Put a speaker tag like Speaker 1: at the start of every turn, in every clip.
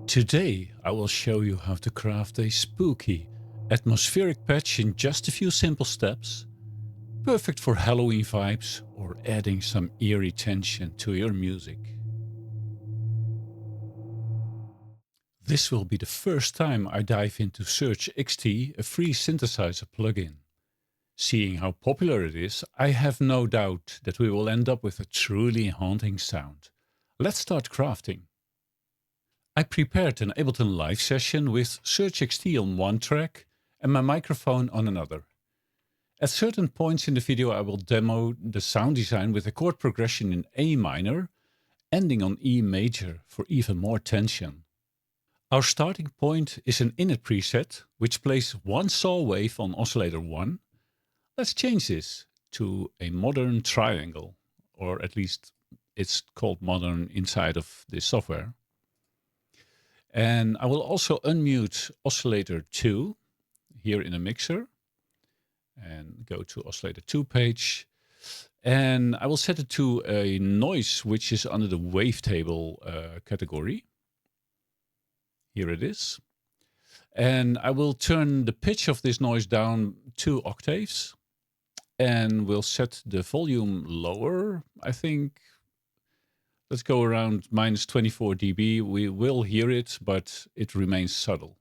Speaker 1: Today I will show you how to craft a spooky, atmospheric patch in just a few simple steps, perfect for Halloween vibes or adding some eerie tension to your music. This will be the first time I dive into Surge XT, a free synthesizer plugin. Seeing how popular it is, I have no doubt that we will end up with a truly haunting sound. Let's start crafting. I prepared an Ableton Live session with Surge XT on one track and my microphone on another. At certain points in the video I will demo the sound design with a chord progression in A minor, ending on E major for even more tension. Our starting point is an init preset, which plays one saw wave on oscillator 1. Let's change this to a modern triangle, or at least it's called modern inside of this software. And I will also unmute oscillator 2 here in a mixer and go to oscillator 2 page. And I will set it to a noise which is under the wavetable category. Here it is. And I will turn the pitch of this noise down 2 octaves and we'll set the volume lower, I think. Let's go around minus 24 dB. We will hear it, but it remains subtle.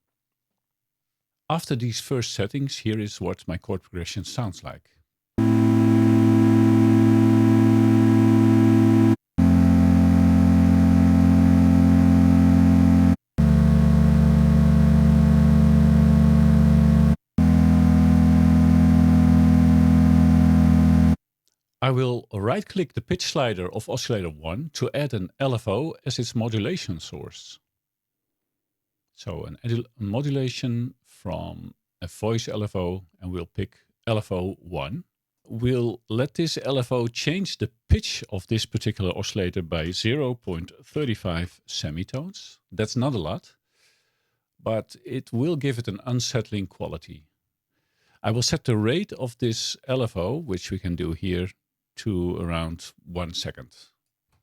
Speaker 1: After these first settings, here is what my chord progression sounds like. I will right-click the pitch slider of oscillator 1 to add an LFO as its modulation source. So a modulation from a voice LFO, and we'll pick LFO 1. We'll let this LFO change the pitch of this particular oscillator by 0.35 semitones. That's not a lot, but it will give it an unsettling quality. I will set the rate of this LFO, which we can do here, to around 1 second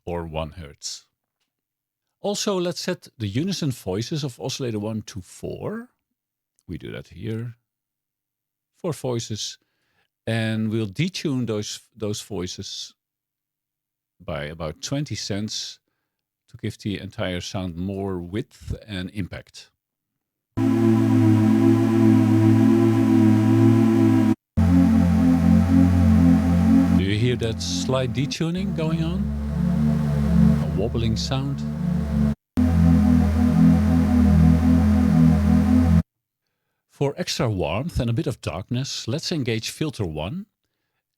Speaker 1: or 1 hertz. Also, let's set the unison voices of oscillator 1 to 4. We do that here. 4 voices. And we'll detune those voices by about 20 cents to give the entire sound more width and impact. Hear that slight detuning going on? A wobbling sound. For extra warmth and a bit of darkness, let's engage filter 1.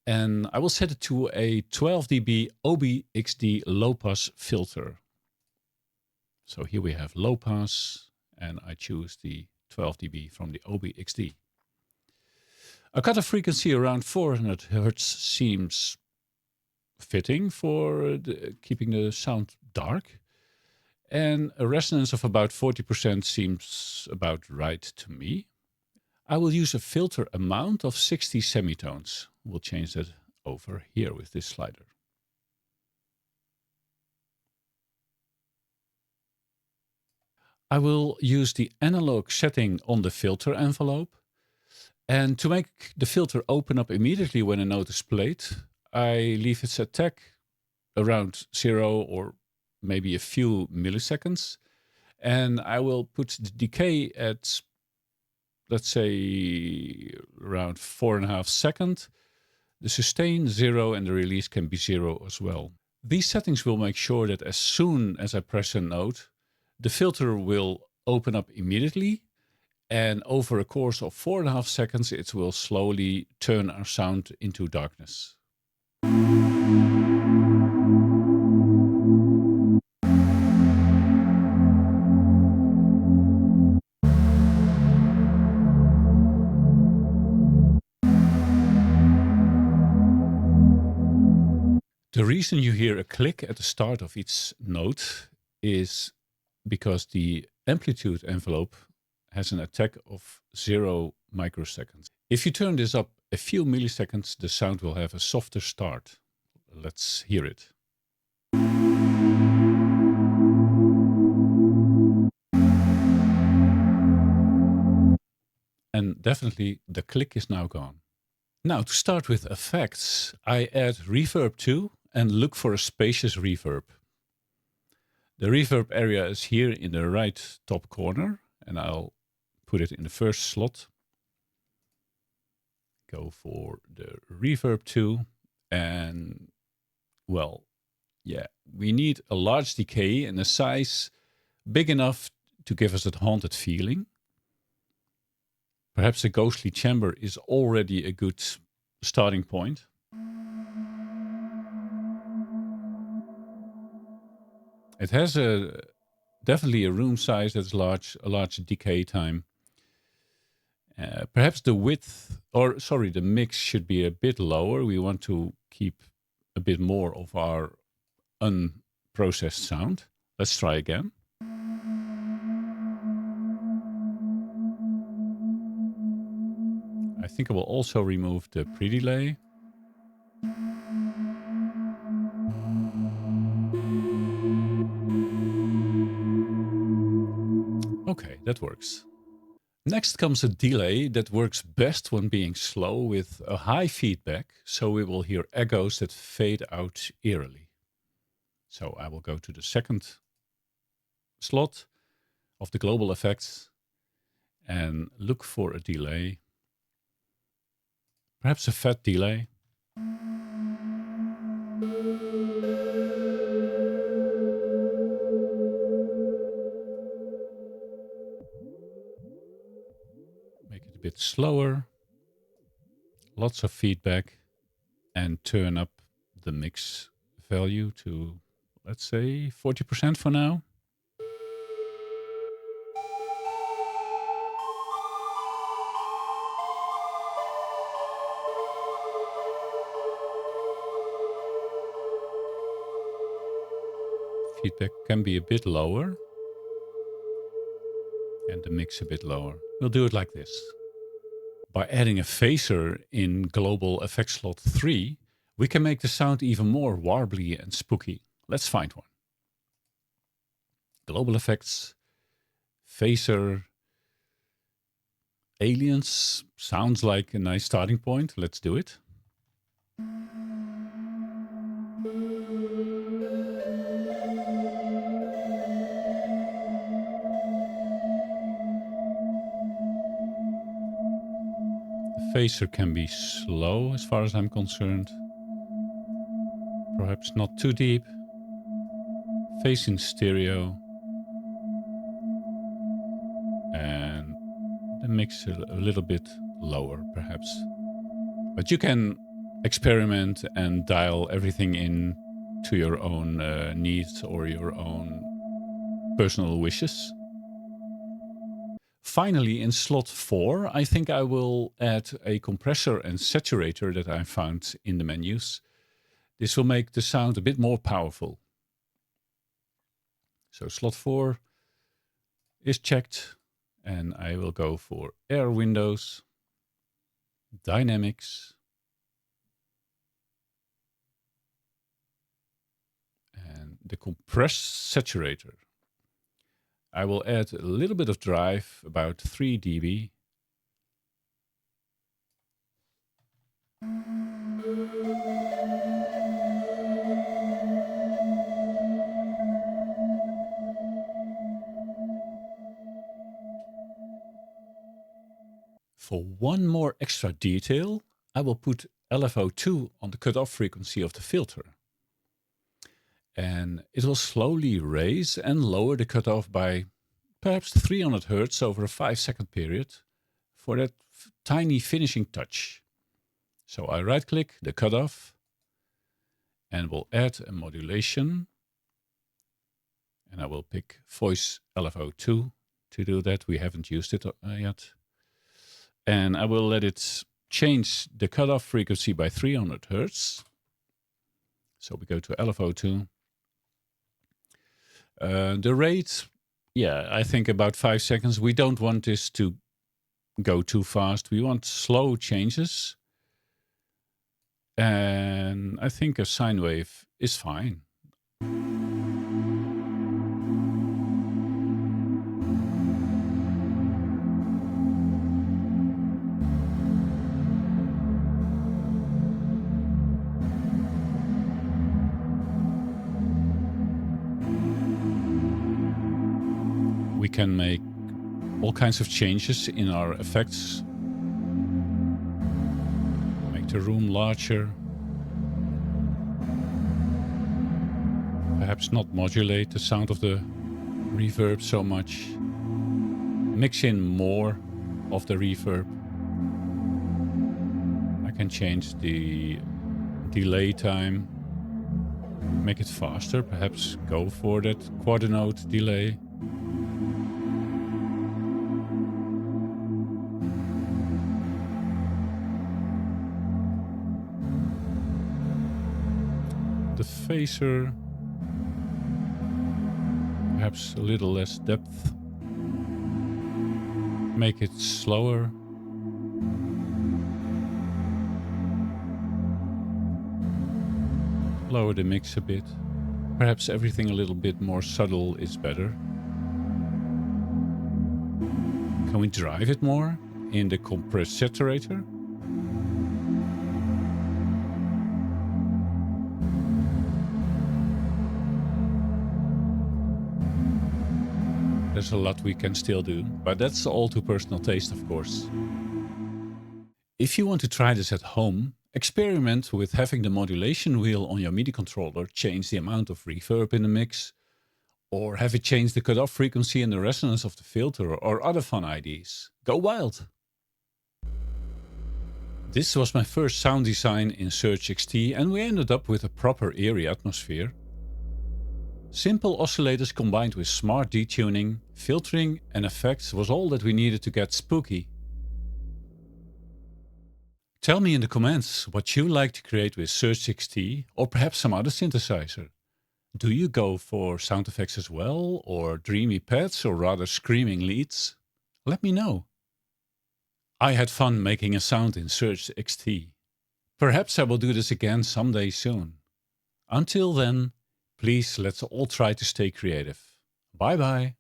Speaker 1: And I will set it to a 12 dB OBXD low pass filter. So here we have low pass and I choose the 12 dB from the OBXD. A cutoff frequency around 400 Hz seems fitting for keeping the sound dark. And a resonance of about 40% seems about right to me. I will use a filter amount of 60 semitones. We'll change that over here with this slider. I will use the analog setting on the filter envelope. And to make the filter open up immediately when a note is played, I leave its attack around 0 or maybe a few milliseconds. And I will put the decay at, let's say, around 4.5 seconds. The sustain 0 and the release can be 0 as well. These settings will make sure that as soon as I press a note, the filter will open up immediately. And over a course of 4.5 seconds, it will slowly turn our sound into darkness. The reason you hear a click at the start of each note is because the amplitude envelope has an attack of 0 microseconds. If you turn this up a few milliseconds, the sound will have a softer start. Let's hear it. and definitely the click is now gone. Now, to start with effects, I add reverb 2 and look for a spacious reverb. The reverb area is here in the right top corner, and I'll put it in the first slot. Go for the reverb 2, and well, yeah, we need a large decay and a size big enough to give us that haunted feeling. Perhaps a ghostly chamber is already a good starting point. It has definitely a room size that's large, a large decay time. Perhaps the the mix should be a bit lower. We want to keep a bit more of our unprocessed sound. Let's try again. I think I will also remove the pre-delay. Okay, that works. Next comes a delay that works best when being slow with a high feedback, so we will hear echoes that fade out eerily. So I will go to the second slot of the global effects and look for a delay. Perhaps a fat delay. Make it a bit slower. Lots of feedback. And turn up the mix value to, let's say, 40% for now. Feedback can be a bit lower. And the mix a bit lower. We'll do it like this. By adding a phaser in global effect slot 3, we can make the sound even more warbly and spooky. Let's find one. Global effects, phaser, aliens. Sounds like a nice starting point. Let's do it. Phaser can be slow as far as I'm concerned. Perhaps not too deep. Phase in stereo. And the mix a little bit lower perhaps. But you can experiment and dial everything in to your own needs or your own personal wishes. Finally, in slot 4, I think I will add a compressor and saturator that I found in the menus. This will make the sound a bit more powerful. So slot 4 is checked, and I will go for Air Windows, Dynamics, and the compress saturator. I will add a little bit of drive, about 3 dB. For one more extra detail, I will put LFO2 on the cutoff frequency of the filter. And it will slowly raise and lower the cutoff by perhaps 300 Hz over a 5-second period for that tiny finishing touch. So I right-click the cutoff and will add a modulation. And I will pick voice LFO2 to do that. We haven't used it yet. And I will let it change the cutoff frequency by 300 Hz. So we go to LFO2. The rate, I think about 5 seconds. We don't want this to go too fast. We want slow changes. And I think a sine wave is fine. We can make all kinds of changes in our effects. Make the room larger. Perhaps not modulate the sound of the reverb so much. Mix in more of the reverb. I can change the delay time. Make it faster, perhaps go for that quarter note delay. The phaser, perhaps a little less depth. Make it slower. Lower the mix a bit. Perhaps everything a little bit more subtle is better. Can we drive it more in the compress saturator? There's a lot we can still do, but that's all to personal taste, of course. If you want to try this at home, experiment with having the modulation wheel on your MIDI controller change the amount of reverb in the mix, or have it change the cutoff frequency and the resonance of the filter, or other fun ideas. Go wild! This was my first sound design in Surge XT, and we ended up with a proper eerie atmosphere. Simple oscillators combined with smart detuning, filtering and effects was all that we needed to get spooky. Tell me in the comments what you like to create with Surge XT or perhaps some other synthesizer. Do you go for sound effects as well, or dreamy pads, or rather screaming leads? Let me know. I had fun making a sound in Surge XT. Perhaps I will do this again someday soon. Until then, please let's all try to stay creative. Bye bye.